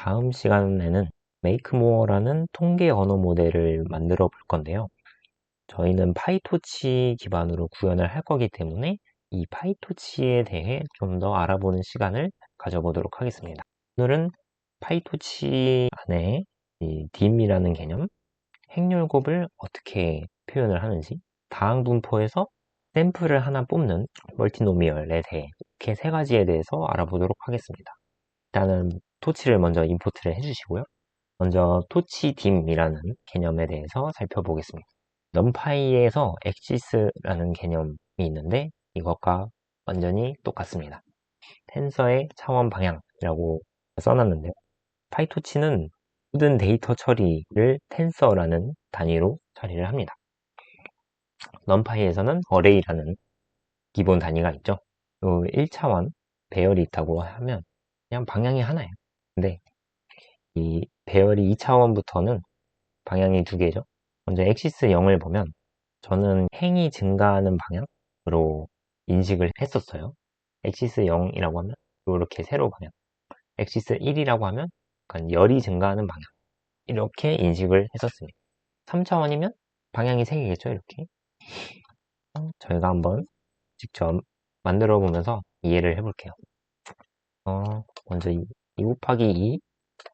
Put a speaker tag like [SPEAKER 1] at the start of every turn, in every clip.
[SPEAKER 1] 다음 시간에는 메이크모어라는 통계 언어 모델을 만들어 볼 건데요. 저희는 파이토치 기반으로 구현을 할 거기 때문에 이 파이토치에 대해 좀 더 알아보는 시간을 가져보도록 하겠습니다. 오늘은 파이토치 안에 이 dim이라는 개념, 행렬곱을 어떻게 표현을 하는지, 다항 분포에서 샘플을 하나 뽑는 멀티노미얼에 대해 이렇게 세 가지에 대해서 알아보도록 하겠습니다. 일단은 토치를 먼저 임포트를 해주시고요. 먼저 토치 dim이라는 개념에 대해서 살펴보겠습니다. numpy에서 axis라는 개념이 있는데 이것과 완전히 똑같습니다. 텐서의 차원 방향이라고 써놨는데요. 파이토치는 모든 데이터 처리를 텐서라는 단위로 처리를 합니다. numpy에서는 array라는 기본 단위가 있죠. 1차원 배열이 있다고 하면 그냥 방향이 하나예요. 근데 이 배열이 2차원부터는 방향이 두 개죠. 먼저 엑시스 0을 보면 저는 행이 증가하는 방향으로 인식을 했었어요. 엑시스 0이라고 하면 이렇게 세로 방향, 엑시스 1이라고 하면 약간 열이 증가하는 방향, 이렇게 인식을 했었습니다. 3차원이면 방향이 3개겠죠, 이렇게. 저희가 한번 직접 만들어 보면서 이해를 해볼게요. 먼저 2 곱하기 2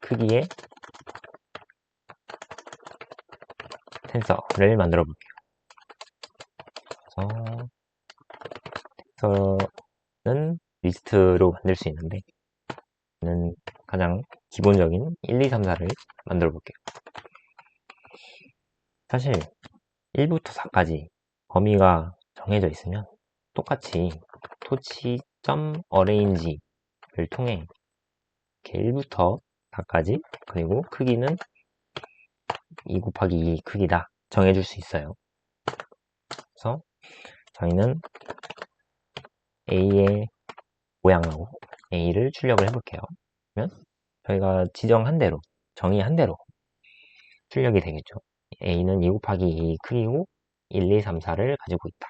[SPEAKER 1] 크기의 텐서를 만들어 볼게요. 텐서는 리스트로 만들 수 있는데 저는 가장 기본적인 1, 2, 3, 4를 만들어 볼게요. 사실 1부터 4까지 범위가 정해져 있으면 똑같이 토치.arrange를 통해 이렇게 1부터 4까지 그리고 크기는 2 곱하기 2 크기다 정해줄 수 있어요. 그래서 저희는 A의 모양하고 A를 출력을 해볼게요. 그러면 저희가 지정한 대로, 정의한 대로 출력이 되겠죠. A는 2 곱하기 2 크기고 1, 2, 3, 4를 가지고 있다.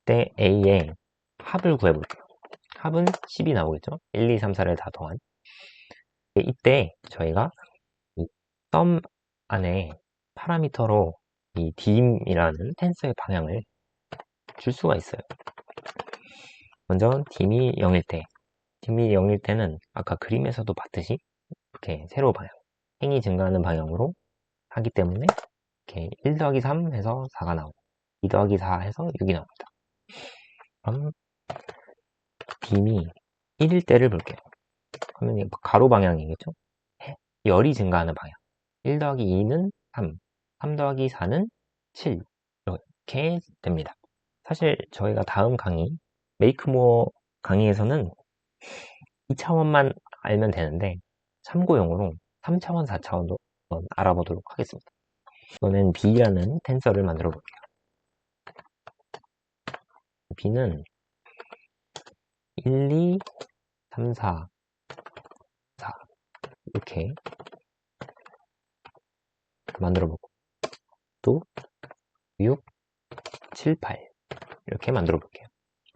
[SPEAKER 1] 이때 A의 합을 구해볼게요. 합은 10이 나오겠죠. 1, 2, 3, 4를 다 더한. 이때 저희가 이 sum 안에 파라미터로 이 dim이라는 텐서의 방향을 줄 수가 있어요. 먼저 dim이 0일 때, dim이 0일 때는 아까 그림에서도 봤듯이 이렇게 세로 방향, 행이 증가하는 방향으로 하기 때문에 이렇게 1 더하기 3 해서 4가 나오고 2 더하기 4 해서 6이 나옵니다. 그럼 dim이 1일 때를 볼게요. 그러면 가로 방향이겠죠? 열이 증가하는 방향. 1 더하기 2는 3, 3 더하기 4는 7 이렇게 됩니다. 사실 저희가 다음 강의 메이크모어 강의에서는 2차원만 알면 되는데 참고용으로 3차원, 4차원도 한번 알아보도록 하겠습니다. 이번엔 B라는 텐서를 만들어 볼게요. B는 1, 2, 3, 4, 4 이렇게 만들어 보고 또 6, 7, 8 이렇게 만들어 볼게요.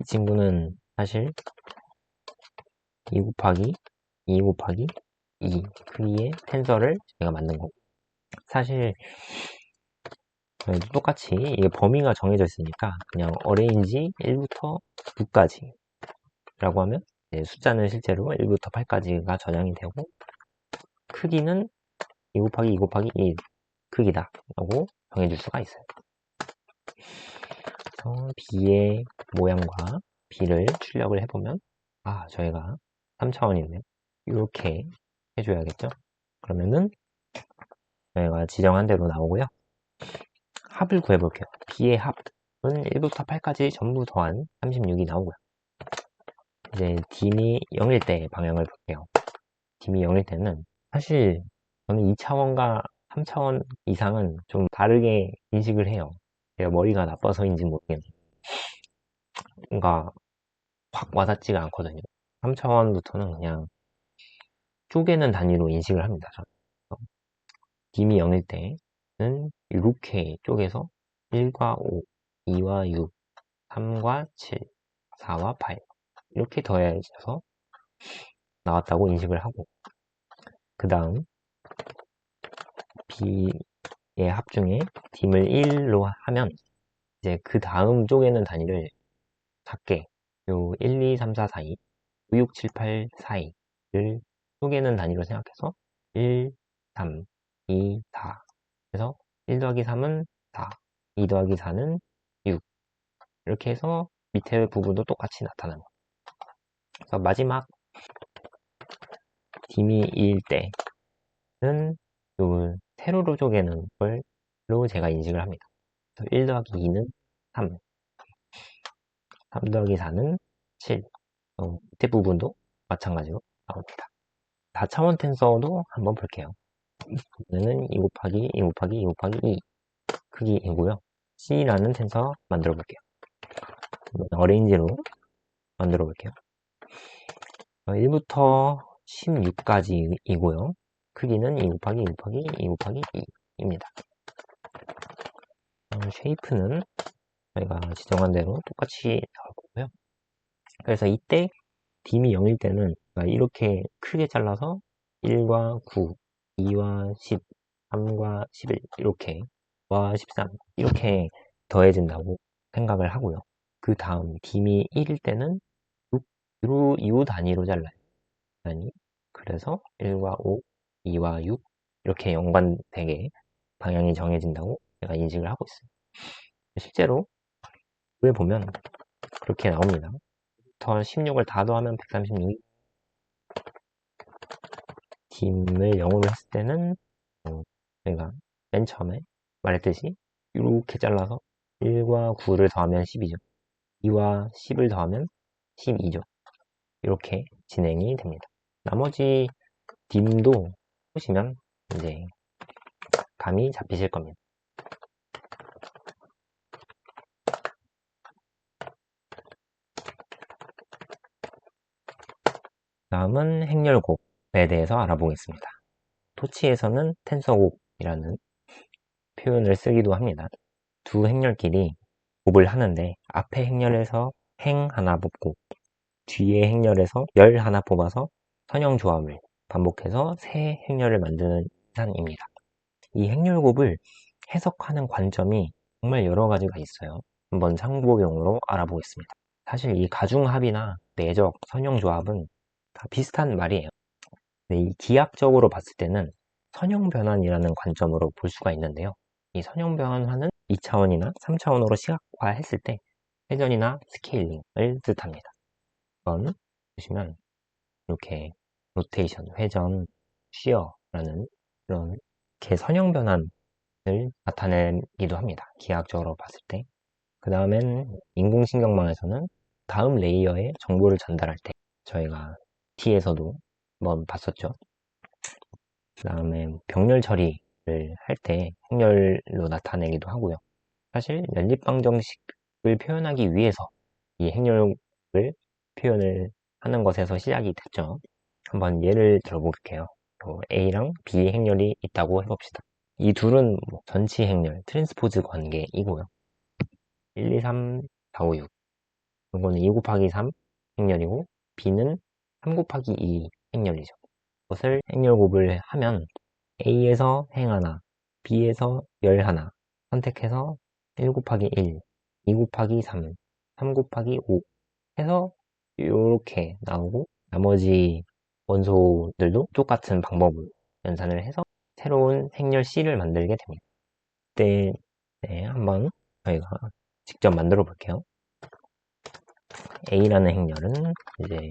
[SPEAKER 1] 이 친구는 사실 2 곱하기 2 곱하기 2 크기의 텐서를 제가 만든 거고 사실 똑같이 이게 범위가 정해져 있으니까 그냥 arrange 1부터 9까지 라고 하면 숫자는 실제로 1부터 8까지가 저장이 되고 크기는 2 곱하기 2 곱하기 1 크기다 라고 정해줄 수가 있어요. 그래서 B의 모양과 B를 출력을 해보면 저희가 3차원이네요. 이렇게 해줘야겠죠. 그러면은 저희가 지정한 대로 나오고요. 합을 구해볼게요. B의 합은 1부터 8까지 전부 더한 36이 나오고요. 이제 dim이 0일 때 방향을 볼게요. dim이 0일 때는 사실 저는 2차원과 3차원 이상은 좀 다르게 인식을 해요. 제가 머리가 나빠서인지 모르겠는데 뭔가 확 와닿지가 않거든요. 3차원부터는 그냥 쪼개는 단위로 인식을 합니다. 저는. dim이 0일 때는 이렇게 쪼개서 1과 5, 2와 6, 3과 7, 4와 8 이렇게 더해져서 나왔다고 인식을 하고 그 다음 B의 합중에 딤을 1로 하면 이제 그 다음 쪼개는 단위를 작게 요 1, 2, 3, 4 사이, 5, 6, 7, 8 사이를 쪼개는 단위로 생각해서 1, 3, 2, 4 그래서 1 더하기 3은 4, 2 더하기 4는 6 이렇게 해서 밑에 부분도 똑같이 나타납니다. 그래서 마지막 딤이 2일 때는 요 세로로 쪼개는 걸로 제가 인식을 합니다. 그래서 1 더하기 2는 3, 3 더하기 4는 7 밑에 부분도 마찬가지로 나옵니다. 4차원 텐서도 한번 볼게요. 얘는 2 곱하기 2 곱하기 2 곱하기 2 크기이고요. C라는 텐서 만들어 볼게요. 어레인지로 만들어 볼게요. 1부터 16까지이고요. 크기는 2 곱하기 2 곱하기 2 곱하기 2입니다. 쉐이프는 저희가 지정한 대로 똑같이 나올 거고요. 그래서 이때 딤이 0일 때는 이렇게 크게 잘라서 1과 9, 2와 10, 3과 11 이렇게 와 13 이렇게 더해진다고 생각을 하고요. 그 다음 딤이 1일 때는 6로 이후 단위로 잘라요. 단위. 그래서 1과 5, 2와 6 이렇게 연관되게 방향이 정해진다고 제가 인식을 하고 있어요. 실제로 왜 보면 그렇게 나옵니다. 더 16을 다 더하면 136, 딤을 0으로 했을 때는 저희가 맨 처음에 말했듯이 이렇게 잘라서 1과 9를 더하면 10이죠. 2와 10을 더하면 12죠. 이렇게 진행이 됩니다. 나머지 딤도 보시면 이제 감이 잡히실 겁니다. 다음은 행렬곱에 대해서 알아보겠습니다. 토치에서는 텐서곱이라는 표현을 쓰기도 합니다. 두 행렬끼리 곱을 하는데 앞에 행렬에서 행 하나 뽑고 뒤에 행렬에서 열 하나 뽑아서 선형조합을 반복해서 세 행렬을 만드는 산입니다. 이 행렬곱을 해석하는 관점이 정말 여러 가지가 있어요. 한번 참고용으로 알아보겠습니다. 사실 이 가중합이나 내적, 선형조합은 다 비슷한 말이에요. 근데 이 기하학적으로 봤을 때는 선형변환이라는 관점으로 볼 수가 있는데요. 이 선형변환은 2차원이나 3차원으로 시각화했을 때 회전이나 스케일링을 뜻합니다. 이건 보시면 이렇게 로테이션, 회전, 쉬어라는 그런 이렇게 선형 변환을 나타내기도 합니다. 기하학적으로 봤을 때. 그 다음엔 인공신경망에서는 다음 레이어에 정보를 전달할 때 저희가 T에서도 한번 봤었죠. 그 다음에 병렬 처리를 할 때 행렬로 나타내기도 하고요. 사실 연립방정식을 표현하기 위해서 이 행렬을 표현을 하는 것에서 시작이 됐죠. 한번 예를 들어볼게요. A랑 B의 행렬이 있다고 해봅시다. 이 둘은 전치 행렬, 트랜스포즈 관계이고요. 1, 2, 3, 4, 5, 6. 이거는 2 곱하기 3 행렬이고 B는 3 곱하기 2 행렬이죠. 이것을 행렬곱을 하면 A에서 행 하나, B에서 열 하나 선택해서 1 곱하기 1, 2 곱하기 3, 3 곱하기 5 해서 이렇게 나오고 나머지 원소들도 똑같은 방법을 연산을 해서 새로운 행렬 C를 만들게 됩니다. 그때 한번 저희가 직접 만들어 볼게요. A라는 행렬은 이제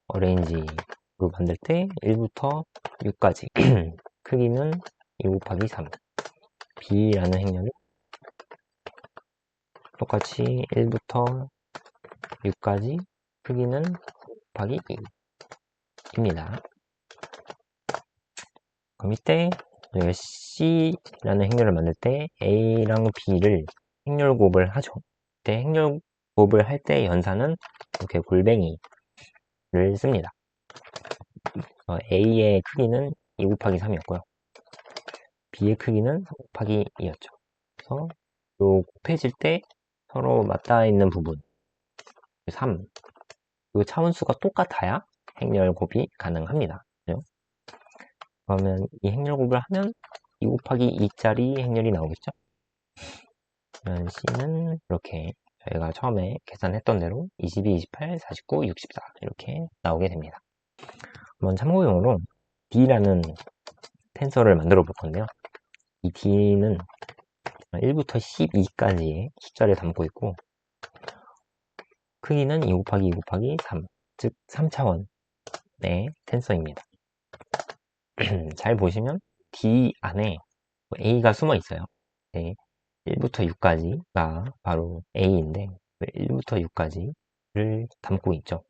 [SPEAKER 1] 어레인지로 만들 때 1부터 6까지 크기는 2 곱하기 3 B라는 행렬은 똑같이 1부터 6까지 크기는 4 곱하기 2입니다. 그럼 이때 C라는 행렬을 만들 때 A랑 B를 행렬곱을 하죠. 그때 행렬곱을 할 때 연산은 이렇게 골뱅이를 씁니다. A의 크기는 2 곱하기 3이었고요. B의 크기는 3 곱하기 2였죠. 그래서 요 곱해질 때 서로 맞닿아 있는 부분 3, 요 차원수가 똑같아야 행렬곱이 가능합니다. 그러면 이 행렬 곱을 하면 2 곱하기 2짜리 행렬이 나오겠죠? 그러면 C는 이렇게 저희가 처음에 계산했던 대로 22, 28, 49, 64 이렇게 나오게 됩니다. 한번 참고용으로 D라는 텐서를 만들어 볼 건데요. 이 D는 1부터 12까지의 숫자를 담고 있고 크기는 2 곱하기 2 곱하기 3, 즉 3차원의 텐서입니다. 잘 보시면 D 안에 A가 숨어 있어요. 네, 1부터 6까지가 바로 A인데 1부터 6까지를 담고 있죠.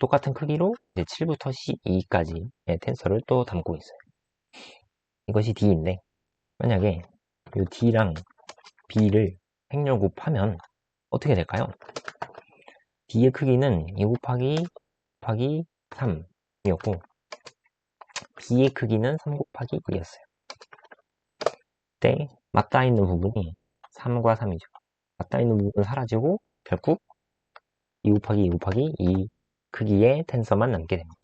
[SPEAKER 1] 똑같은 크기로 이제 7부터 12까지의 텐서를 또 담고 있어요. 이것이 D인데 만약에 이 D랑 B를 행렬 곱하면 어떻게 될까요? D의 크기는 2 곱하기 3이었고 B의 크기는 3 곱하기 2였어요. 그때 맞닿아 있는 부분이 3과 3이죠. 맞닿아 있는 부분은 사라지고 결국 2 곱하기 2 곱하기 2 크기의 텐서만 남게 됩니다.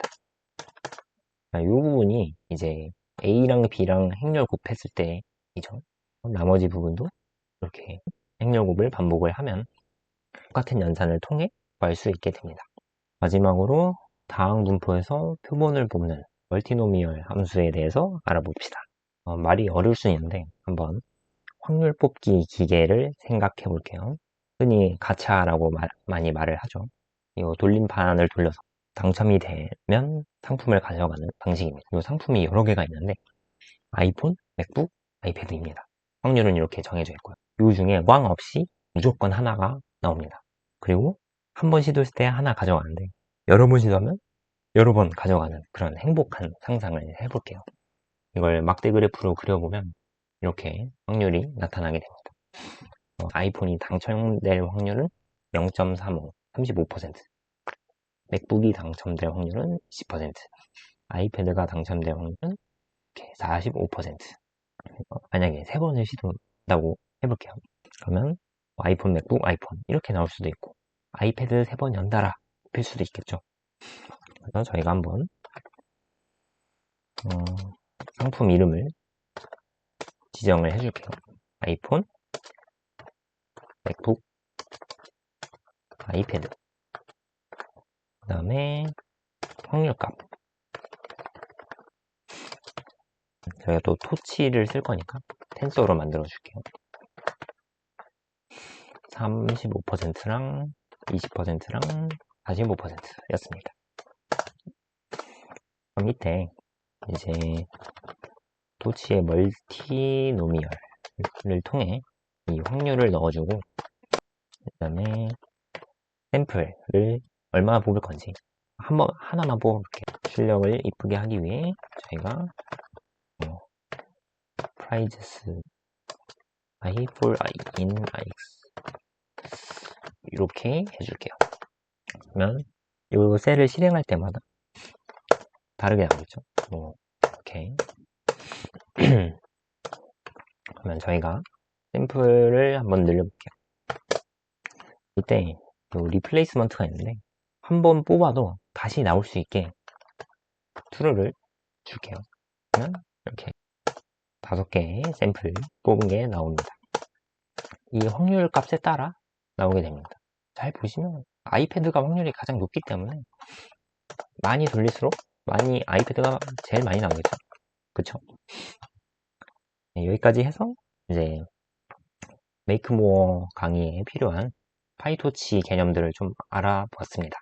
[SPEAKER 1] 이 부분이 이제 A랑 B랑 행렬 곱했을 때이죠. 나머지 부분도 이렇게 행렬 곱을 반복을 하면 똑같은 연산을 통해 구할 수 있게 됩니다. 마지막으로 다항 분포에서 표본을 뽑는 멀티노미얼 함수에 대해서 알아봅시다. 말이 어려울 수 있는데 한번 확률 뽑기 기계를 생각해 볼게요. 흔히 가차라고 많이 말을 하죠. 이 돌림판을 돌려서 당첨이 되면 상품을 가져가는 방식입니다. 이 상품이 여러 개가 있는데 아이폰, 맥북, 아이패드입니다. 확률은 이렇게 정해져 있고요. 이 중에 꽝 없이 무조건 하나가 나옵니다. 그리고 한 번 시도했을 때 하나 가져가는데 여러 번 시도하면 여러 번 가져가는 그런 행복한 상상을 해볼게요. 이걸 막대 그래프로 그려보면 이렇게 확률이 나타나게 됩니다. 아이폰이 당첨될 확률은 0.35, 35%, 맥북이 당첨될 확률은 10%, 아이패드가 당첨될 확률은 45%. 만약에 3번을 시도한다고 해볼게요. 그러면 아이폰, 맥북, 아이폰 이렇게 나올 수도 있고 아이패드 3번 연달아 필 수도 있겠죠. 그래서 저희가 한번 상품 이름을 지정을 해줄게요. 아이폰, 맥북, 아이패드 그 다음에 확률값 저희가 또 토치를 쓸 거니까 텐서로 만들어 줄게요. 35%랑 20%랑 45%였습니다. 그럼 밑에 이제 토치의 멀티노미얼을 통해 이 확률을 넣어주고 그 다음에 샘플을 얼마나 뽑을 건지 하나만 뽑아볼게요. 출력을 이쁘게 하기 위해 저희가 prices I for I in IX 이렇게 해줄게요. 그러면 이 셀을 실행할 때마다 다르게 나오겠죠. 이렇게 그러면 저희가 샘플을 한번 늘려볼게요. 이때 리플레이스먼트가 있는데 한 번 뽑아도 다시 나올 수 있게 true를 줄게요. 그러면 이렇게 5개의 샘플 뽑은 게 나옵니다. 이 확률 값에 따라 나오게 됩니다. 잘 보시면 아이패드가 확률이 가장 높기 때문에 많이 돌릴수록 많이 아이패드가 제일 많이 나오겠죠. 그쵸? 네, 여기까지 해서 이제 메이크모어 강의에 필요한 파이토치 개념들을 좀 알아보았습니다.